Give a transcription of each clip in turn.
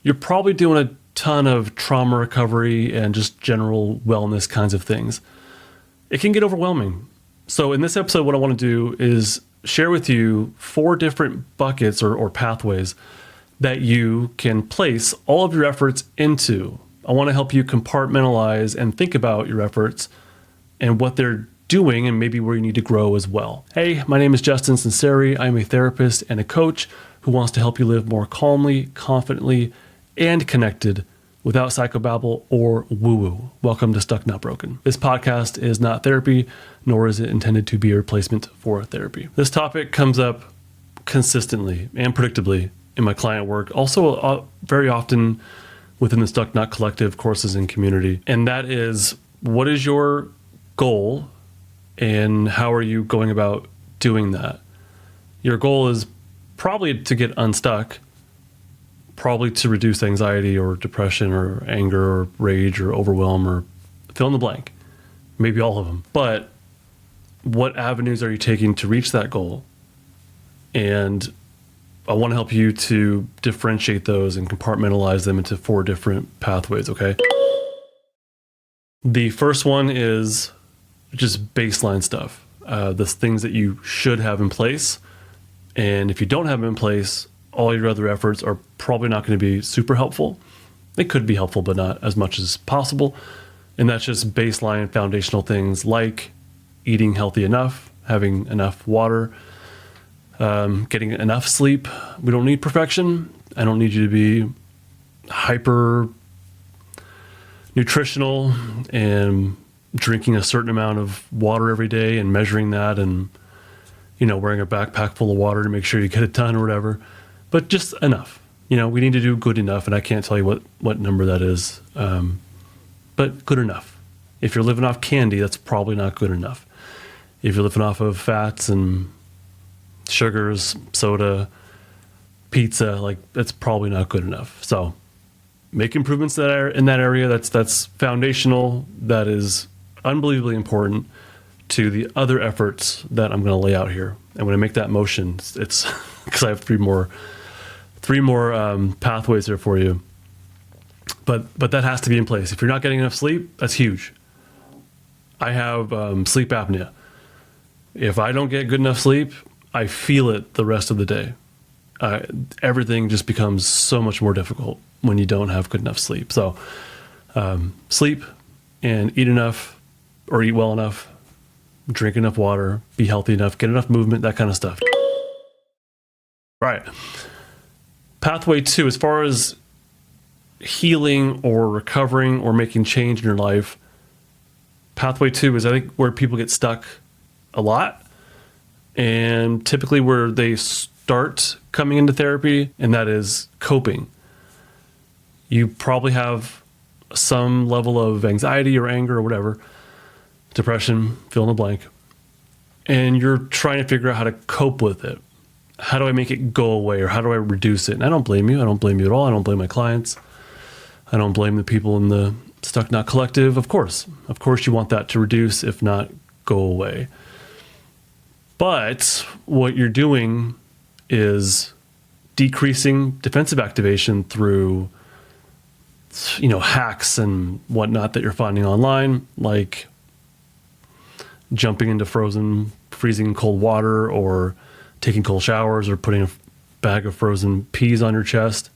you're probably doing a ton of trauma recovery and just general wellness kinds of things. It can get overwhelming. So in this episode, what I want to do is share with you 4 different buckets or pathways that you can place all of your efforts into. I want to help you compartmentalize and think about your efforts and what they're doing and maybe where you need to grow as well. Hey, my name is Justin Sunseri. I'm a therapist and a coach who wants to help you live more calmly, confidently, and connected without psychobabble or woo-woo. Welcome to Stuck Not Broken. This podcast is not therapy, nor is it intended to be a replacement for therapy. This topic comes up consistently and predictably in my client work, also very often within the Stuck Not Collective courses and community. And that is, what is your goal and how are you going about doing that? Your goal is probably to get unstuck, probably to reduce anxiety or depression or anger or rage or overwhelm or fill in the blank, maybe all of them. But what avenues are you taking to reach that goal? And I want to help you to differentiate those and compartmentalize them into 4 different pathways, okay? The first one is just baseline stuff, the things that you should have in place. And if you don't have them in place, all your other efforts are probably not going to be super helpful. They could be helpful, but not as much as possible. And that's just baseline foundational things like eating healthy enough, having enough water, getting enough sleep. We don't need perfection. I don't need you to be hyper nutritional and drinking a certain amount of water every day and measuring that and, wearing a backpack full of water to make sure you get it done or whatever. But just enough. We need to do good enough, and I can't tell you what number that is, but good enough. If you're living off candy, that's probably not good enough. If you're living off of fats and sugars, soda, pizza, that's probably not good enough. So make improvements that are in that area. That's foundational. That is unbelievably important to the other efforts that I'm going to lay out here. And when I make that motion, it's because I have three more pathways there for you. But that has to be in place. If you're not getting enough sleep, that's huge. I have sleep apnea. If I don't get good enough sleep, I feel it the rest of the day. Everything just becomes so much more difficult when you don't have good enough sleep. So sleep and eat enough or eat well enough, drink enough water, be healthy enough, get enough movement, that kind of stuff. Right. Pathway 2, as far as healing or recovering or making change in your life, pathway 2 is, I think, where people get stuck a lot, and typically where they start coming into therapy, and that is coping. You probably have some level of anxiety or anger or whatever, depression, fill in the blank, and you're trying to figure out how to cope with it. How do I make it go away, or how do I reduce it? And I don't blame you. I don't blame you at all. I don't blame my clients. I don't blame the people in the Stuck Not Collective. Of course you want that to reduce, if not go away. But what you're doing is decreasing defensive activation through, hacks and whatnot that you're finding online, like jumping into freezing cold water, or taking cold showers, or putting a bag of frozen peas on your chest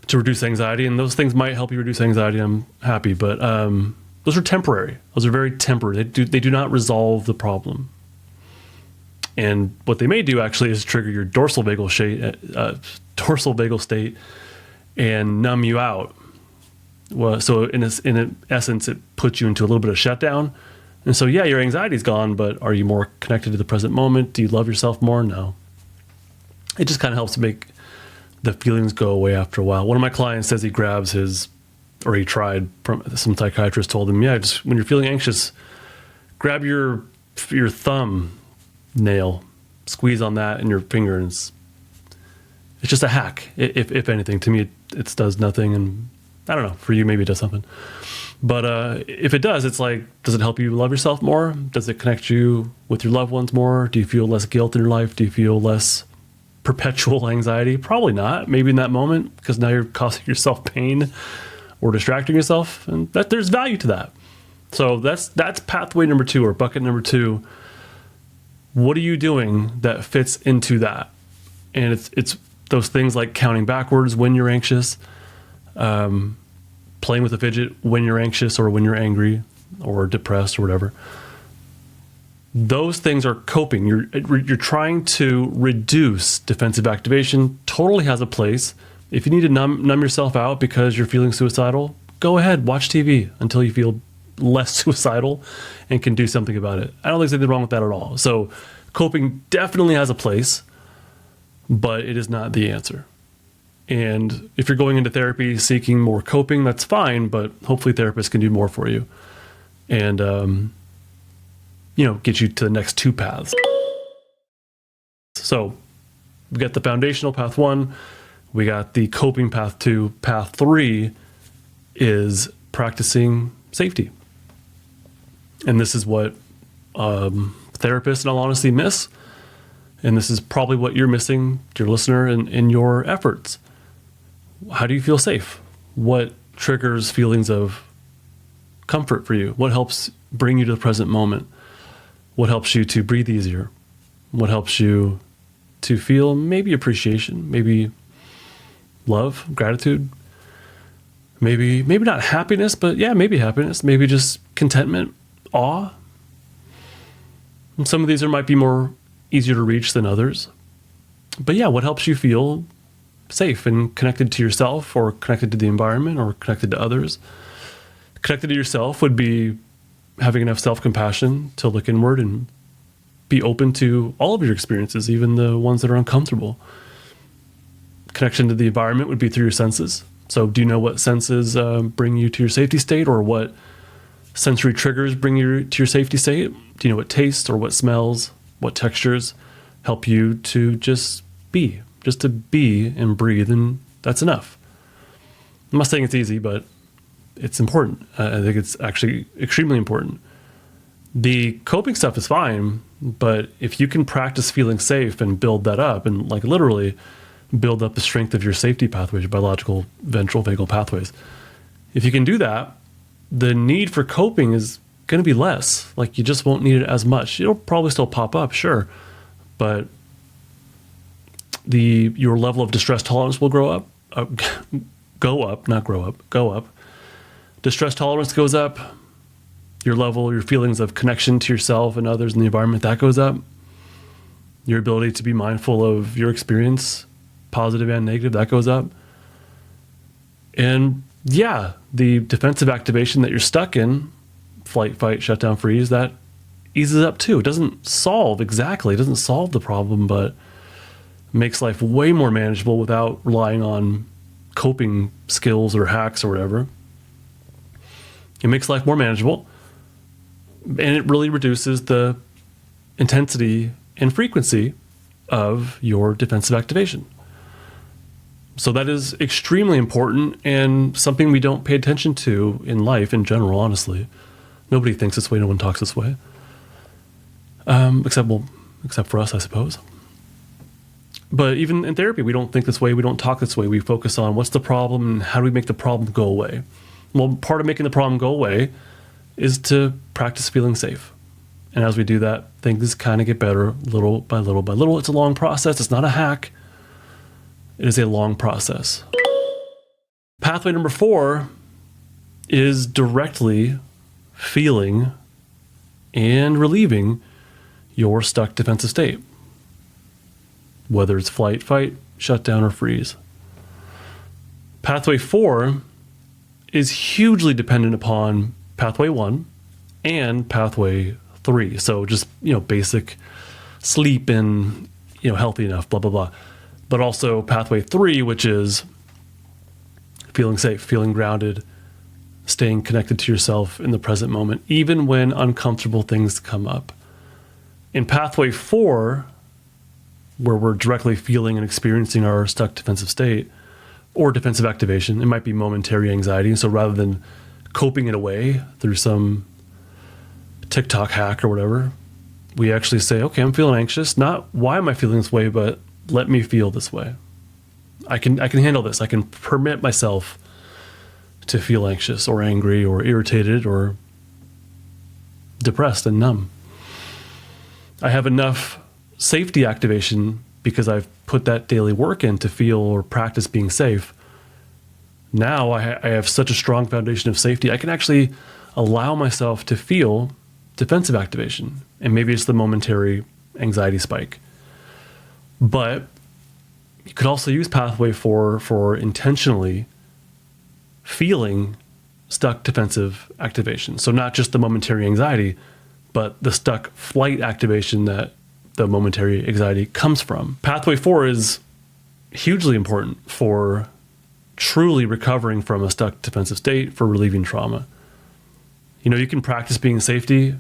to reduce anxiety. And those things might help you reduce anxiety. I'm happy, but those are temporary. Those are very temporary. They do not resolve the problem. And what they may do actually is trigger your dorsal vagal state and numb you out. Well, so in essence, it puts you into a little bit of shutdown. And so, yeah, your anxiety's gone, but are you more connected to the present moment? Do you love yourself more? No. It just kind of helps make the feelings go away after a while. One of my clients says he tried, some psychiatrist told him, just when you're feeling anxious, grab your thumb nail, squeeze on that in your finger, and it's just a hack. If anything, to me, it does nothing. And I don't know, for you, maybe it does something. But if it does, it's like, does it help you love yourself more? Does it connect you with your loved ones more? Do you feel less guilt in your life? Do you feel less perpetual anxiety? Probably not. Maybe in that moment, because now you're causing yourself pain or distracting yourself, and that there's value to that. So that's pathway number 2, or bucket number 2. What are you doing that fits into that? And it's those things like counting backwards when you're anxious, playing with a fidget when you're anxious or when you're angry or depressed or whatever. Those things are coping. You're trying to reduce defensive activation. Totally has a place. If you need to numb yourself out because you're feeling suicidal, go ahead, watch TV until you feel less suicidal and can do something about it. I don't think there's anything wrong with that at all. So coping definitely has a place, but it is not the answer. And if you're going into therapy seeking more coping, that's fine, but hopefully therapists can do more for you and, get you to the next 2 paths. So we got the foundational path 1, we got the coping path 2. Path 3 is practicing safety. And this is what therapists, in all honesty, miss. And this is probably what you're missing, dear listener, in your efforts. How do you feel safe? What triggers feelings of comfort for you? What helps bring you to the present moment? What helps you to breathe easier? What helps you to feel maybe appreciation, maybe love, gratitude, maybe not happiness, but yeah, maybe happiness, maybe just contentment, awe. And some of these might be more easier to reach than others. But yeah, what helps you feel safe and connected to yourself, or connected to the environment, or connected to others? Connected to yourself would be having enough self-compassion to look inward and be open to all of your experiences, even the ones that are uncomfortable. Connection to the environment would be through your senses. So do you know what senses bring you to your safety state, or what sensory triggers bring you to your safety state? Do you know what tastes or what smells, what textures help you to just be and breathe, and that's enough. I'm not saying it's easy, but it's important. I think it's actually extremely important. The coping stuff is fine, but if you can practice feeling safe and build that up, and like literally build up the strength of your safety pathways, your biological ventral vagal pathways, if you can do that, the need for coping is going to be less. Like, you just won't need it as much. It'll probably still pop up, sure, but your level of distress tolerance will go up. Distress tolerance goes up. Your feelings of connection to yourself and others in the environment, that goes up. Your ability to be mindful of your experience, positive and negative, that goes up. And yeah, the defensive activation that you're stuck in, flight, fight, shutdown, freeze, that eases up too. It doesn't solve the problem, but makes life way more manageable without relying on coping skills or hacks or whatever. It makes life more manageable, and it really reduces the intensity and frequency of your defensive activation. So that is extremely important, and something we don't pay attention to in life in general, honestly. Nobody thinks this way, no one talks this way. Except for us, I suppose. But even in therapy, we don't think this way, we don't talk this way. We focus on what's the problem and how do we make the problem go away. Well, part of making the problem go away is to practice feeling safe. And as we do that, things kind of get better little by little by little. It's a long process. It's not a hack. It is a long process. Pathway number 4 is directly feeling and relieving your stuck defensive state, whether it's flight, fight, shutdown, or freeze. Pathway 4 is hugely dependent upon pathway 1 and pathway 3. So just, basic sleep and, healthy enough, blah, blah, blah. But also pathway 3, which is feeling safe, feeling grounded, staying connected to yourself in the present moment, even when uncomfortable things come up. In pathway 4, where we're directly feeling and experiencing our stuck defensive state or defensive activation, it might be momentary anxiety. So rather than coping it away through some TikTok hack or whatever, we actually say, okay, I'm feeling anxious. Not why am I feeling this way, but let me feel this way. I can handle this. I can permit myself to feel anxious or angry or irritated or depressed and numb. I have enough safety activation because I've put that daily work in to feel or practice being safe. Now I have such a strong foundation of safety, I can actually allow myself to feel defensive activation. And maybe it's the momentary anxiety spike. But you could also use pathway 4 for intentionally feeling stuck defensive activation. So not just the momentary anxiety, but the stuck flight activation that the momentary anxiety comes from. Pathway 4 is hugely important for truly recovering from a stuck defensive state, for relieving trauma. You can practice being in safety,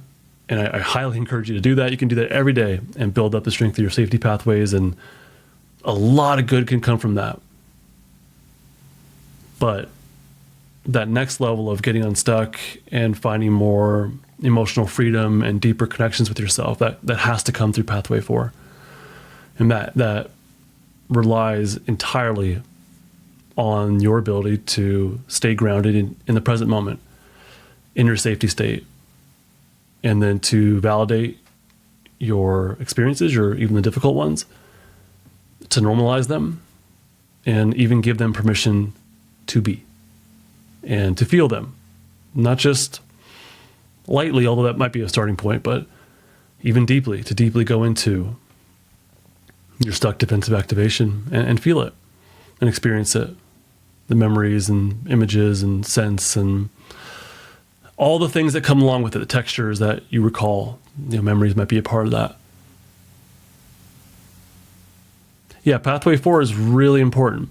and I highly encourage you to do that. You can do that every day and build up the strength of your safety pathways, and a lot of good can come from that. But that next level of getting unstuck and finding more emotional freedom and deeper connections with yourself, that has to come through pathway 4. And that relies entirely on your ability to stay grounded in the present moment, in your safety state, and then to validate your experiences, even the difficult ones, to normalize them, and even give them permission to be and to feel them. Not just lightly, although that might be a starting point, but even deeply, to deeply go into your stuck defensive activation and feel it and experience it. The memories and images and sense and all the things that come along with it, the textures that you recall. Memories might be a part of that. Yeah, pathway 4 is really important.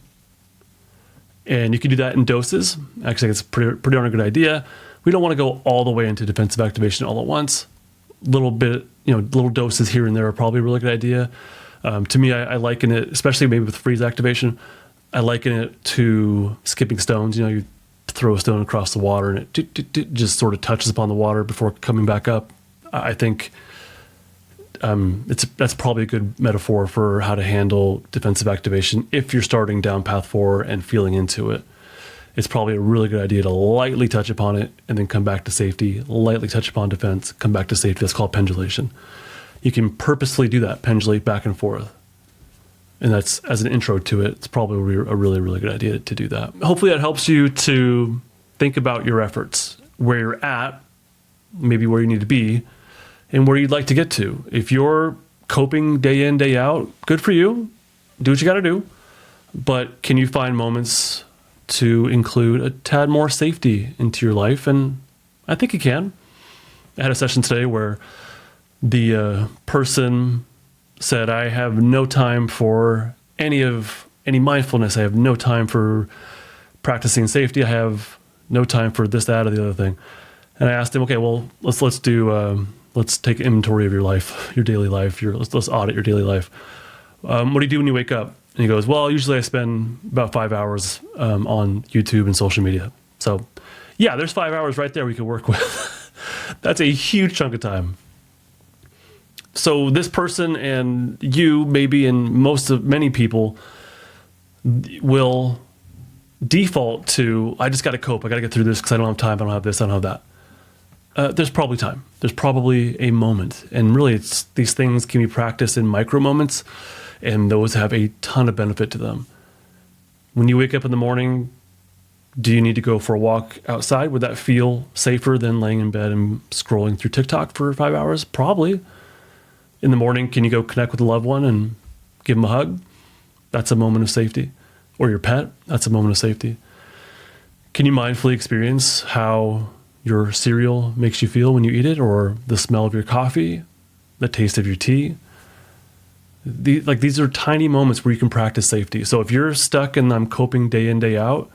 And you can do that in doses. Actually, it's a pretty darn good idea. We don't want to go all the way into defensive activation all at once. Little doses here and there are probably a really good idea. To me, I liken it, especially maybe with freeze activation, I liken it to skipping stones. You throw a stone across the water and it just sort of touches upon the water before coming back up. I think that's probably a good metaphor for how to handle defensive activation if you're starting down path 4 and feeling into it. It's probably a really good idea to lightly touch upon it and then come back to safety, lightly touch upon defense, come back to safety. That's called pendulation. You can purposely do that, pendulate back and forth. And that's, as an intro to it, it's probably a really, really good idea to do that. Hopefully that helps you to think about your efforts, where you're at, maybe where you need to be, and where you'd like to get to. If you're coping day in, day out, good for you. Do what you got to do. But can you find moments to include a tad more safety into your life? And I think you can. I had a session today where the person said, I have no time for any mindfulness. I have no time for practicing safety. I have no time for this, that, or the other thing. And I asked him, okay, well, let's take inventory of your life, your daily life. Let's audit your daily life. What do you do when you wake up? And he goes, well, usually I spend about 5 hours on YouTube and social media. So yeah, there's 5 hours right there we could work with. That's a huge chunk of time. So this person and you, maybe, and many people will default to, I just got to cope. I got to get through this because I don't have time. I don't have this. I don't have that. There's probably time. There's probably a moment. And really, these things can be practiced in micro moments, and those have a ton of benefit to them. When you wake up in the morning, do you need to go for a walk outside? Would that feel safer than laying in bed and scrolling through TikTok for 5 hours? Probably. In the morning, can you go connect with a loved one and give them a hug? That's a moment of safety. Or your pet, that's a moment of safety. Can you mindfully experience how your cereal makes you feel when you eat it, or the smell of your coffee, the taste of your tea? These are tiny moments where you can practice safety. So if you're stuck and I'm coping day in, day out,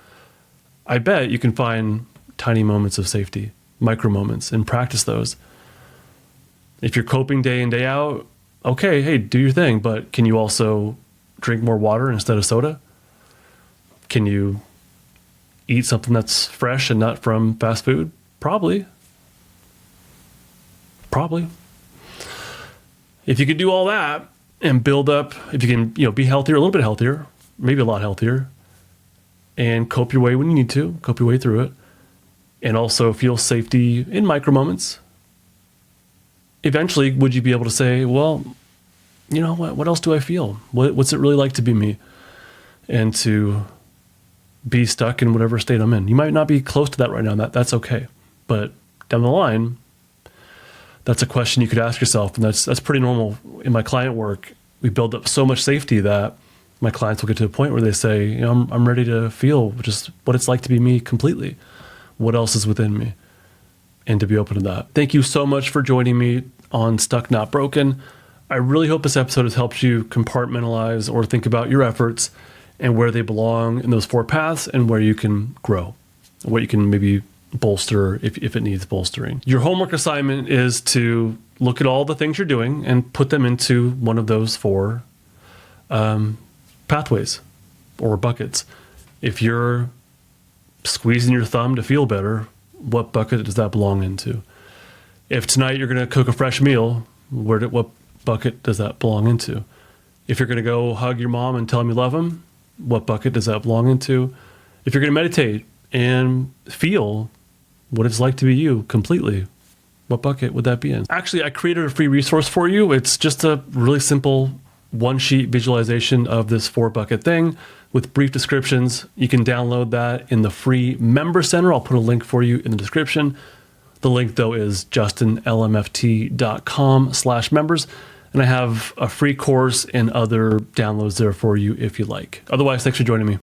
I bet you can find tiny moments of safety, micro moments, and practice those. If you're coping day in, day out, okay, hey, do your thing, but can you also drink more water instead of soda? Can you eat something that's fresh and not from fast food? Probably. If you could do all that and build up, if you can, be healthier, a little bit healthier, maybe a lot healthier, and cope your way when you need to, cope your way through it, and also feel safety in micro moments. Eventually, would you be able to say, well, what else do I feel? What's it really like to be me? And to be stuck in whatever state I'm in. You might not be close to that right now. That's okay. But down the line, that's a question you could ask yourself. And that's pretty normal. In my client work, we build up so much safety that my clients will get to a point where they say, I'm ready to feel just what it's like to be me completely. What else is within me? And to be open to that. Thank you so much for joining me on Stuck Not Broken. I really hope this episode has helped you compartmentalize or think about your efforts and where they belong in those 4 paths and where you can grow, what you can maybe bolster if it needs bolstering. Your homework assignment is to look at all the things you're doing and put them into one of those 4 pathways or buckets. If you're squeezing your thumb to feel better, what bucket does that belong into? If tonight you're going to cook a fresh meal, what bucket does that belong into? If you're going to go hug your mom and tell him you love him, what bucket does that belong into? If you're going to meditate and feel what it's like to be you completely, what bucket would that be in? Actually, I created a free resource for you. It's just a really simple 1-sheet visualization of this 4-bucket thing with brief descriptions. You can download that in the free member center. I'll put a link for you in the description. The link, though, is justinlmft.com/members. And I have a free course and other downloads there for you if you like. Otherwise, thanks for joining me.